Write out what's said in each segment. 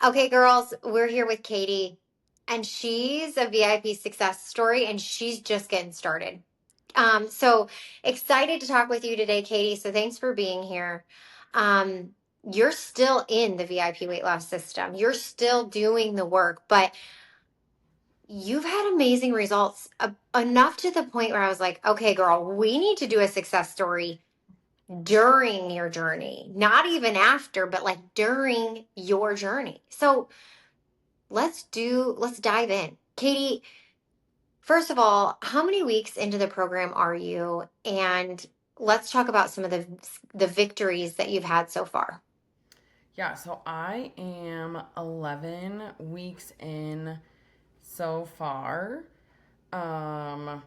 Okay, girls, we're here with Katie, and she's a VIP success story, and she's just getting started. So excited to talk with you today, Katie. So thanks for being here. Um, you're still in the VIP weight loss system. You're still doing the work, but you've had amazing results enough to the point where I was like, okay, girl, we need to do a success story during your journey, not even after, but like during your journey. So let's dive in. Katie, first of all, how many weeks into the program are you? And let's talk about some of the victories that you've had so far. Yeah, so I am 11 weeks in so far. Um,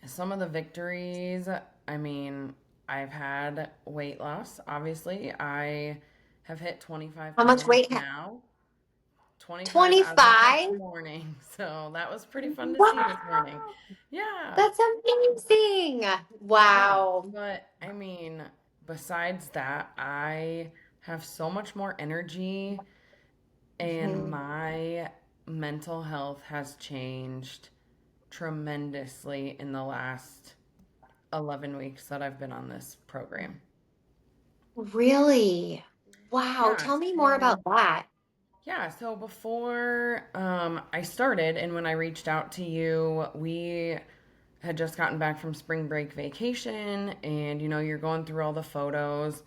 some of the victories, I mean, I've had weight loss, obviously. I have hit 25 How much pounds weight? now. 25 as of this 25? morning. So that was pretty fun to see this morning. Wow, Yeah. that's amazing. Yeah, Wow. but I mean, besides that, I have so much more energy and Mhm. my mental health has changed tremendously in the last 11 weeks that I've been on this program. Really? Wow. Yeah, Tell me more so about that. so before I started and when I reached out to you, we had just gotten back from spring break vacation and you're going through all the photos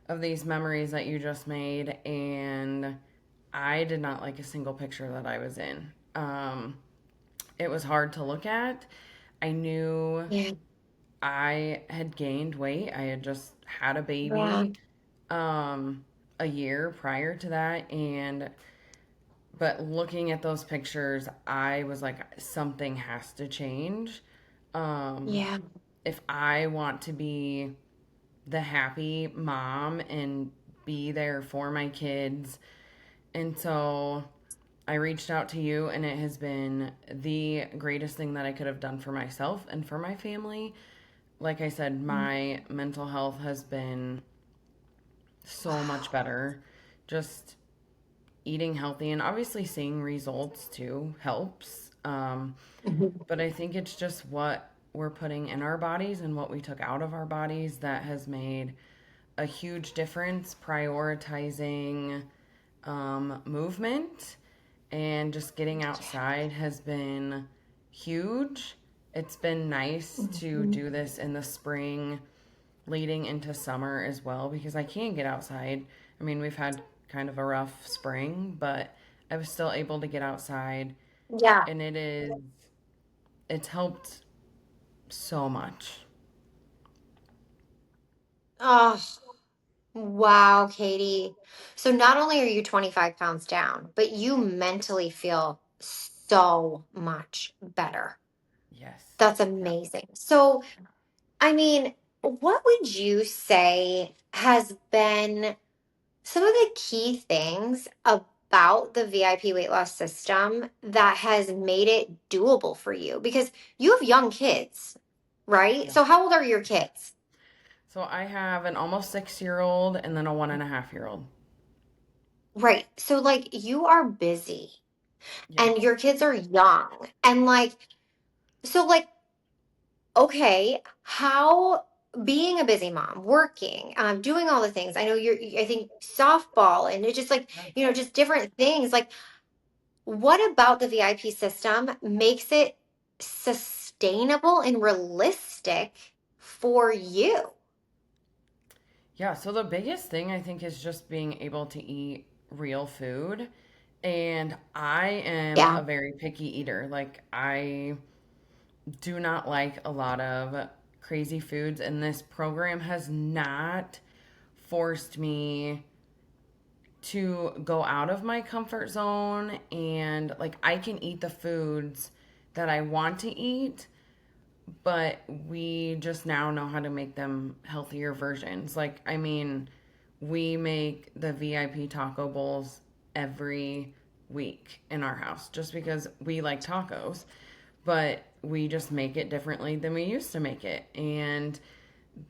of these memories that you just made and I did not like a single picture that I was in. It was hard to look at. I knew Yeah. I had gained weight. I had just had a Yeah. baby um, a year prior to that, and but looking at those pictures, I was like, something has to change. Um, Yeah. if I want to be the happy mom and be there for my kids. And so I reached out to you, and it has been the greatest thing that I could have done for myself and for my family. Like I said, my mental health has been so much Wow. better. Just eating healthy and obviously seeing results too helps. But I think it's just what we're putting in our bodies and what we took out of our bodies that has made a huge difference. Prioritizing movement and just getting outside has been huge. It's been nice to Mhm. do this in the spring leading into summer as well because I can get outside. I mean, we've had kind of a rough spring, but I was still able to get outside Yeah. and it's helped so much. Oh, wow, Katie. So not only are you 25 pounds down, but you mentally feel so much better. Yes. That's Yeah. amazing. So, I mean, what would you say has been some of the key things about the VIP weight loss system that has made it doable for you? Because you have young kids, right? Yeah. So how old are your kids? So I have an almost 6 year old and then a 1.5 year old. Right. So like you are busy and Yes. your kids are young and like so like okay, how being a busy mom, working, doing all the things. I know I think softball and it's just like, just different things. Like what about the VIP system makes it sustainable and realistic for you? Yeah, so the biggest thing I think is just being able to eat real food. And I am Yeah. a very picky eater. Like, I do not like a lot of crazy foods, and this program has not forced me to go out of my comfort zone. And, like, I can eat the foods that I want to eat, but we just now know how to make them healthier versions. Like, I mean, we make the VIP taco bowls every week in our house just because we like tacos, but we just make it differently than we used to make it. And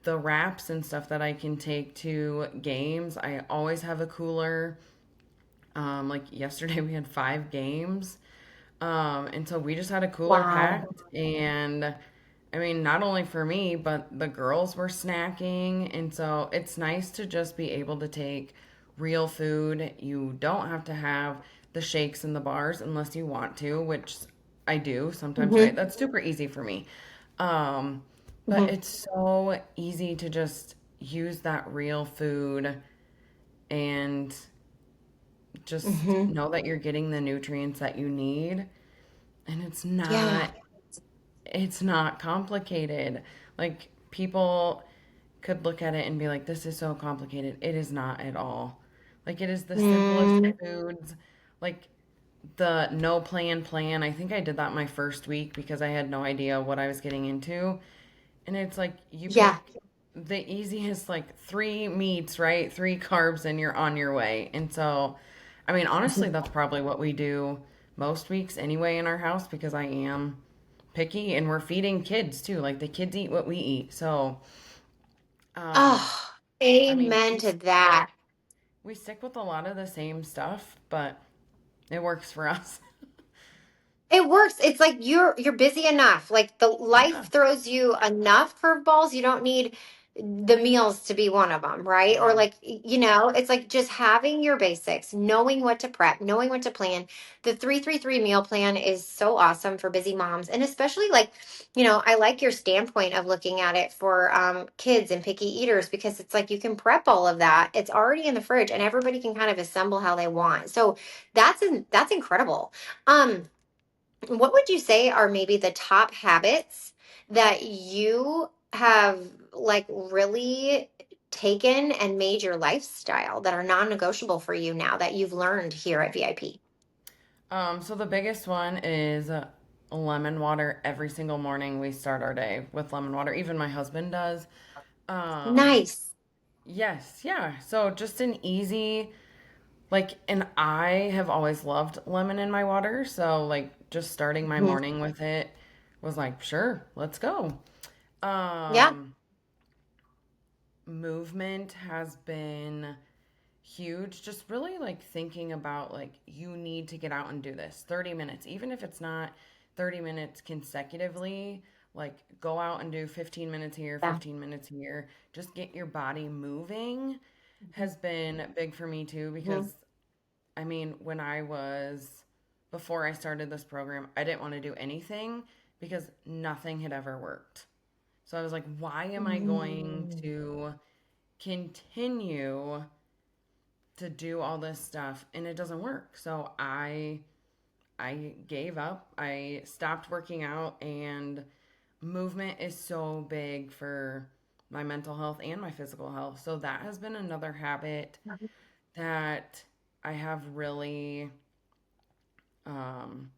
the wraps and stuff that I can take to games, I always have a cooler Like yesterday, we had 5 games. And so we just had a cooler Wow. packed. And I mean, not only for me, but the girls were snacking. And so it's nice to just be able to take real food. You don't have to have the shakes and the bars unless you want to, which I do sometimes, right? Hmm. That's super easy for me. Um, but Hmm. it's so easy to just use that real food and just Hmm. know that you're getting the nutrients that you need. And Yeah. it's not complicated. Like people could look at it and be like, this is so complicated. It is not at all. Like it is the simplest Mm, foods. Like the no plan. I think I did that my first week because I had no idea what I was getting into. And it's like you yeah. pick the easiest like 3 meats, right? 3 carbs and you're on your way. And so I mean honestly that's probably what we do most weeks anyway in our house because I am picky and we're feeding kids too. Like the kids eat what we eat. So um Oh, I mean amen to that. we stick with a lot of the same stuff, but it works for us. It works. It's like you're busy enough. Like the life Yeah. throws you enough curveballs. You don't need the meals to be one of them, right? Or No. like it's like just having your basics, knowing what to prep, knowing what to plan. The 333 meal plan is so awesome for busy moms, and especially like, I like your standpoint of looking at it for kids and picky eaters because it's like you can prep all of that. It's already in the fridge, and everybody can kind of assemble how they want. So that's incredible. Um, what would you say are maybe the top habits that you have like really taken and made your lifestyle that are non-negotiable for you now that you've learned here at VIP? So the biggest one is lemon water. Every single morning we start our day with lemon water. Even my husband does. Um, Nice. yes, yeah. So just an easy like and I have always loved lemon in my water, so like just starting my Mhm. morning with it was like, sure, let's go. Yeah. Um, movement has been huge. Just really like thinking about like you need to get out and do this 30 minutes, even if it's not 30 minutes consecutively. Like go out and do 15 minutes here, Yeah. 15 minutes here. Just get your body moving has been big for me too Mhm. because I mean, before I started this program, I didn't want to do anything because nothing had ever worked. So I was like, why am I going Mm. to continue to do all this stuff and it doesn't work? So I gave up. I stopped working out and movement is so big for my mental health and my physical health. So that has been another habit that I have um,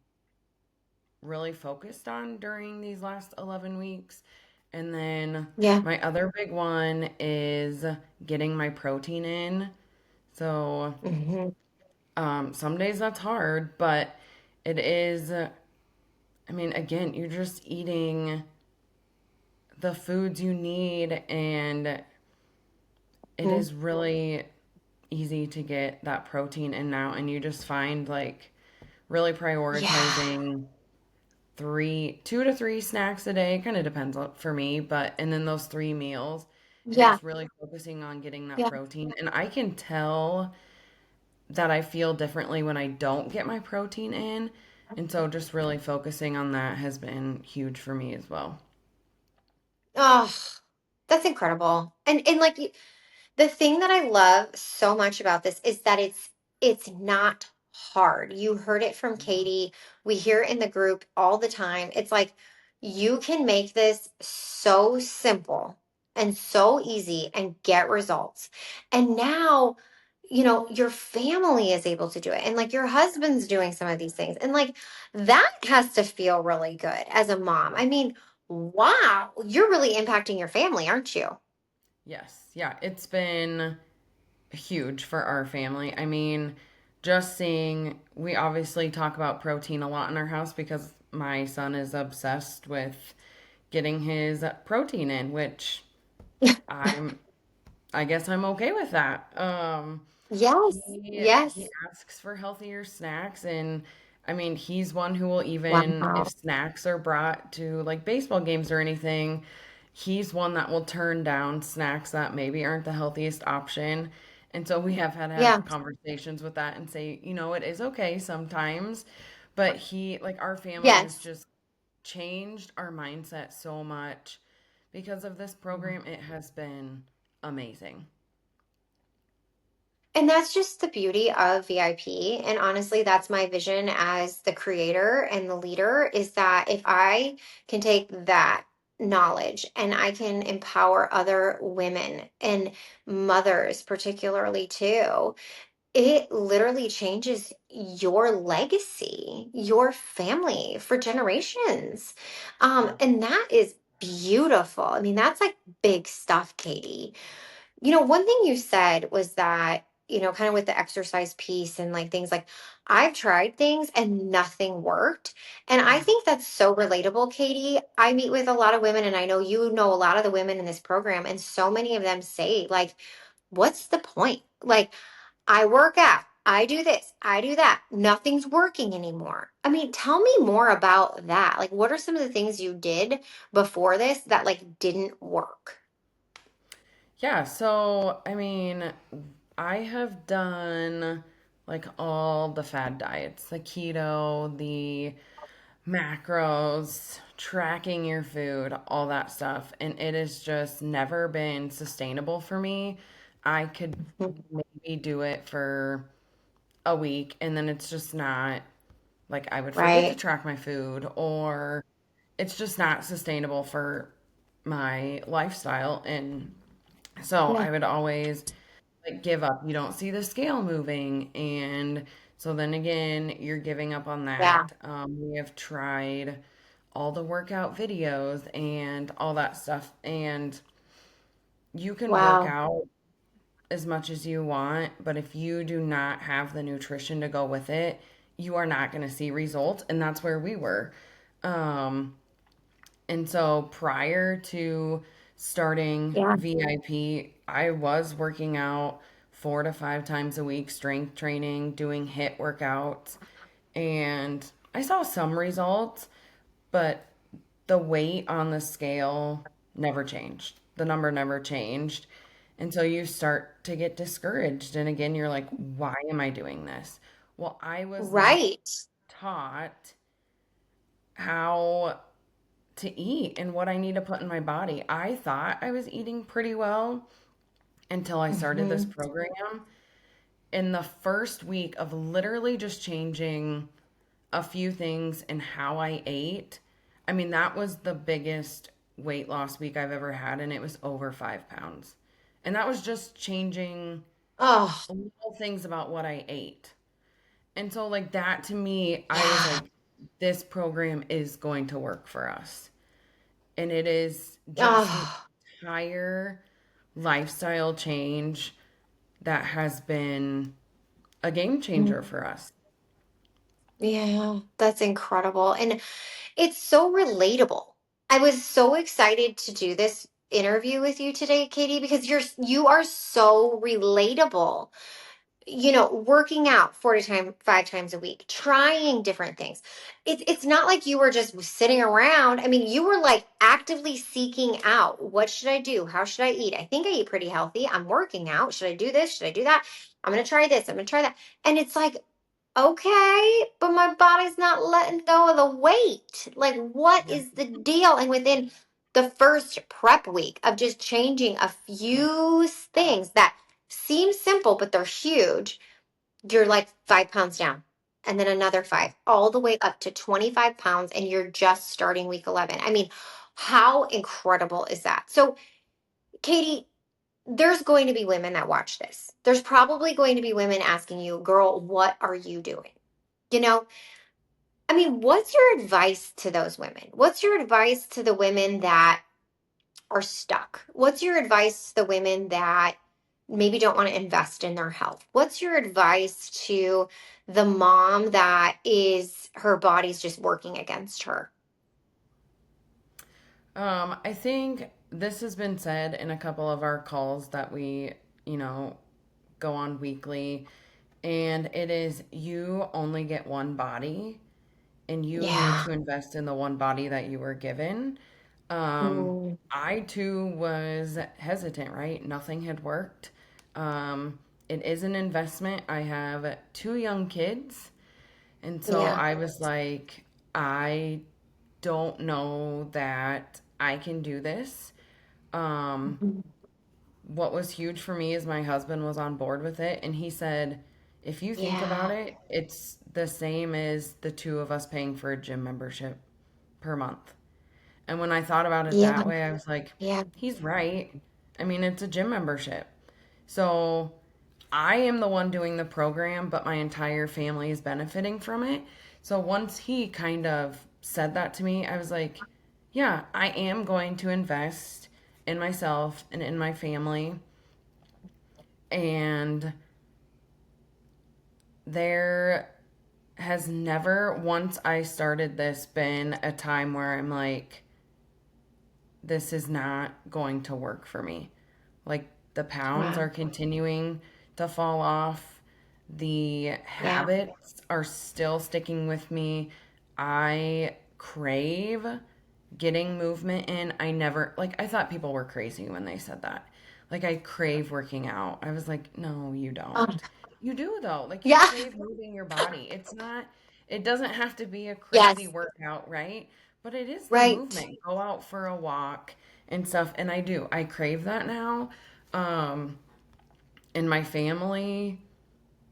really focused on during these last 11 weeks. And then Yeah. my other big one is getting my protein in. So Hmm. some days that's hard, but it is, I mean, again, you're just eating the foods you need, and it is really easy to get that protein in now. And you just find like really Yeah. prioritizing 2 to 3 snacks a day. Kind of depends for me, but and then those 3 meals and Yeah. just really focusing on getting that Yeah. protein. And I can tell that I feel differently when I don't get my protein in. And so just really focusing on that has been huge for me as well. Oh, that's incredible. And like the thing that I love so much about this is that it's not hard. You heard it from No. Katie. We hear it in the group all the time. It's like you can make this so simple and so easy and get results. And now, your family is able to do it. And like your husband's doing some of these things. And like that has to feel really good as a mom. I mean, wow, you're really impacting your family, aren't you? Yes. Yeah. It's been huge for our family. I mean, just seeing, we obviously talk about protein a lot in our house because my son is obsessed with getting his protein in, which I'm, I guess I'm okay with that. Yes. He Yes. asks for healthier snacks, and I mean, he's one who will, even if Wow. snacks are brought to like baseball games or anything, he's one that will turn down snacks that maybe aren't the healthiest option. And so we have had to Yeah. have conversations with that and say, it is okay sometimes, but like our family has Yes. just changed our mindset so much because of this program. It has been amazing. And that's just the beauty of VIP. And honestly, that's my vision as the creator and the leader is that if I can take that knowledge and I can empower other women and mothers, particularly too, it literally changes your legacy, your family for generations. And that is beautiful. I mean, that's like big stuff, Katie. One thing you said was that, kind of with the exercise piece and like things like I've tried things and nothing worked. And I think that's so relatable, Katie. I meet with a lot of women and I know you know a lot of the women in this program, and so many of them say, like, what's the point? Like, I work out, I do this, I do that. Nothing's working anymore. I mean, tell me more about that. Like, what are some of the things you did before this that like didn't work? Yeah, so I mean, I have done like all the fad diets, the keto, the macros, tracking your food, all that stuff, and it has just never been sustainable for me. I could maybe do it for a week and then it's just not, like, I would forget to Right. track my food, or it's just not sustainable for my lifestyle. And so Yeah. I would always like give up. You don't see the scale moving. And so then again, you're giving up on Yeah. that. We have tried all the workout videos and all that stuff. And you can work Wow. out as much as you want, but if you do not have the nutrition to go with it, you are not going to see results. And that's where we were. Um, and so prior to starting Yeah. VIP, I was working out 4 to 5 times a week, strength training, doing HIIT workouts, and I saw some results, but the weight on the scale never changed. The number never changed. And so you start to get discouraged. And again, you're like, why am I doing this? Well, I was not Right. taught how to eat and what I need to put in my body. I thought I was eating pretty well until I started this Hmm. program. In the first week of literally just changing a few things in how I ate, I mean, that was the biggest weight loss week I've ever had, and it was over 5 pounds. And that was just changing Oh, little things about what I ate. And so, like, that to me, I was yeah. like, this program is going to work for us. And it is just an Oh, entire lifestyle change that has been a game changer mm, for us. yeah. That's incredible. And it's so relatable. I was so excited to do this interview with you today, Katie, because you are so relatable. Working out 5 times a week, trying different things. It's not like you were just sitting around. I mean, you were like actively seeking out, what should I do? How should I eat? I think I eat pretty healthy. I'm working out. Should I do this? Should I do that? I'm going to try this. I'm going to try that. And it's like, okay, but my body's not letting go of the weight. Like, what Yeah. is the deal? And within the first prep week of just changing a few things that seem simple, but they're huge, you're like 5 pounds down. And then another five, all the way up to 25 pounds, and you're just starting week 11. I mean, how incredible is that? So, Katie, there's going to be women that watch this. There's probably going to be women asking you, girl, what are you doing? You know, I mean, what's your advice to those women? What's your advice to the women that are stuck? What's your advice to the women that maybe don't want to invest in their health? What's your advice to the mom that is her body's just working against her? I think this has been said in a couple of our calls that we, you know, go on weekly, and it is you only get one body and you need Yeah. to invest in the one body that you were given. Mm, I too was hesitant, right? Nothing had worked. Um, it is an investment. I have two young kids, and so yeah. I was like, I don't know that I can do this. Um, Mhm. what was huge for me is my husband was on board with it, and he said, if you think about Yeah. it, it's the same as the two of us paying for a gym membership per month. And when I thought about it Yeah. that way, I was like, Yeah. he's right. I mean, it's a gym membership. So I am the one doing the program, but my entire family is benefiting from it. So once he kind of said that to me, I was like, yeah, I am going to invest in myself and in my family. And there has never, once I started this, been a time where I'm like, this is not going to work for me. Like the pounds Wow. are continuing to fall off. The Yeah. habits are still sticking with me. I crave getting movement in. I never, like, I thought people were crazy when they said that. Like, I crave working out. I was like, no, you Oh, don't. You do, though. Like, you yeah. crave moving your body. It's not, it doesn't have to be a crazy Yes. workout, right? But it is the Right. movement. Go out for a walk and stuff. And I do. I crave that now. Um, and my family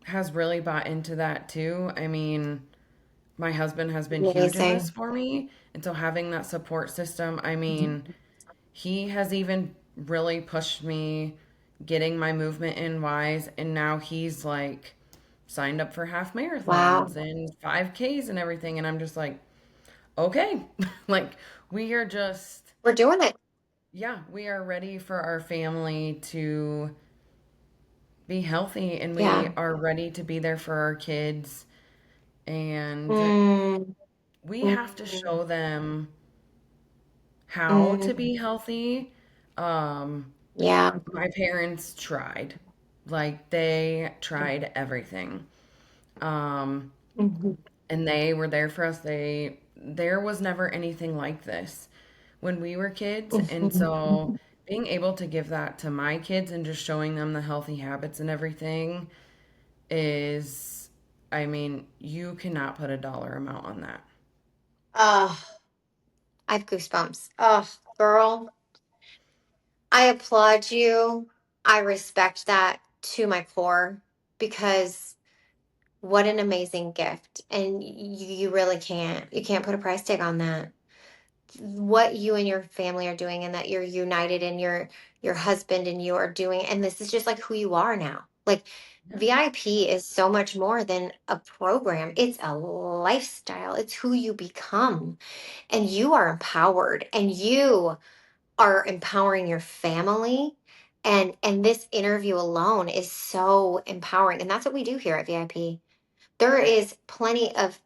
has really bought into that too. I mean, my husband has been huge in this Amazing. for me. And so having that support system, I mean, Mhm. he has even really pushed me getting my movement in wise. And now he's like signed up for half Wow. marathons and 5Ks and everything. And I'm just like, okay, like we are just, We're doing it. yeah, we are ready for our family to be healthy and we Yeah. are ready to be there for our kids. And Mm, we have to mm, show them how to mm. be healthy. Um, Yeah. my parents tried, like, they tried everything. Um, Mhm. and they were there for us. There was never anything like this when we were kids. And so Mhm. being able to give that to my kids and just showing them the healthy habits and everything is, I mean, you cannot put a dollar amount on that. Oh, I have goosebumps. Oh, girl, I applaud you. I respect that to my core because what an amazing gift. And you really you can't put a price tag on that. What you and your family are doing and that you're united and your husband and you are doing, and this is just like who you are now. Like Yeah. VIP is so much more than a program. It's a lifestyle. It's who you become. And you are empowered and you are empowering your family. And this interview alone is so empowering. And that's what we do here at VIP. There is plenty of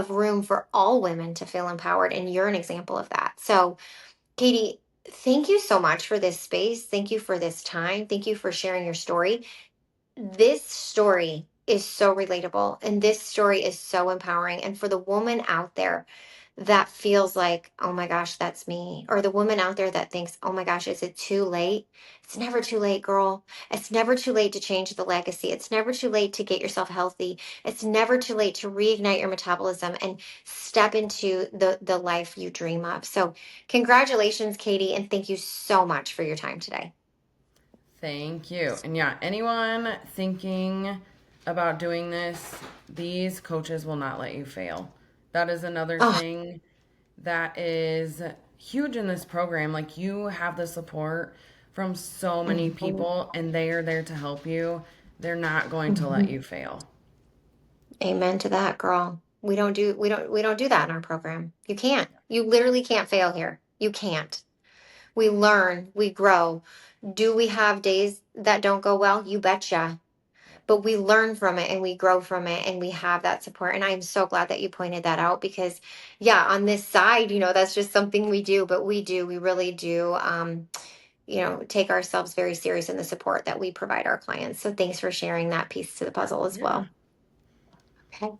room for all women to feel empowered, and you're an example of that. So, Katie, thank you so much for this space. Thank you for this time. Thank you for sharing your story. This story is so relatable and this story is so empowering. And for the woman out there that feels like, oh my gosh, that's me, or the woman out there that thinks, oh my gosh, is it too late? It's never too late, girl. It's never too late to change the legacy. It's never too late to get yourself healthy. It's never too late to reignite your metabolism and step into the life you dream of. So, congratulations, Katie, and thank you so much for your time today. Thank you. And yeah, anyone thinking about doing this, these coaches will not let you fail. That is another Oh, thing that is huge in this program. Like, you have the support from so many mhm, people, and they are there to help you. They're not going to let mhm. you fail. Amen to that, girl. We don't do that in our program. You can't. You literally can't fail here. You can't. We learn, we grow. Do we have days that don't go well? You betcha. Yep. But we learn from it and we grow from it and we have that support. And I'm so glad that you pointed that out because, yeah, on this side, that's just something we do, but we really do. take ourselves very serious in the support that we provide our clients. So thanks for sharing that piece to the puzzle as Yeah. well. Okay.